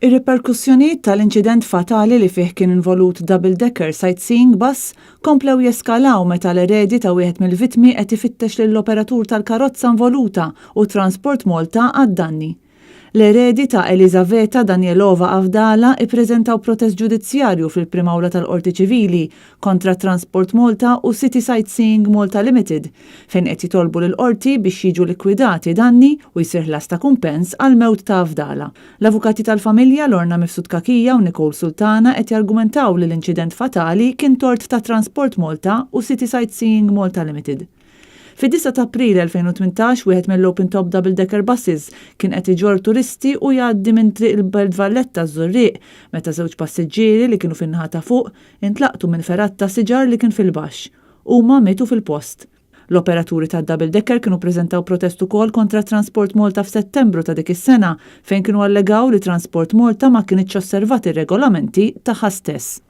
Ir-reperkussjonijiet tal-inċident fatali li fih kien involut double-decker sightseeing bus komplew jeskalaw meta l-eredi ta' wieħed mill-vittmi qed ifittex lill-operatur tal-karozza involuta u Transport Malta għad-danni. L-eredi ta' Elizaveta Danielova Avdala ippreżentaw protest ġudizzjarju fil-prim awla tal-Qorti Ċivili kontra Transport Malta u City Sightseeing Malta Limited fejn qed jitolbu lill-qorti biex jiġu likwidati danni u jsir ħlas ta' kumpens għall-mewt ta' Avdala. L-avukati tal-familja Lorna Mifsud Kakija u Nicole Sultana qed jargumentaw li l-inċident fatali kien tort ta' Transport Malta u City Sightseeing Malta Limited. Fid-9 ta' April 2018 wieħed mill-Open Top Double-Decker Buses kien qed iġorr turisti u jgħaddi minn triq il-Belt Valletta Żurrieq meta żewġ passiġġieri li kienu fin-naħa ta' fuq intlaqtu minn ferat ta' siġar li kien fil-baxx. Huma mietu fil-post. L-operaturi tad-double-decker kienu ppreżentaw protest ukoll kontra Transport Malta f'Settembru ta' dik is-sena fejn kienu allegaw li Transport Malta ma kienitx osservat ir-regolamenti tagħha stess.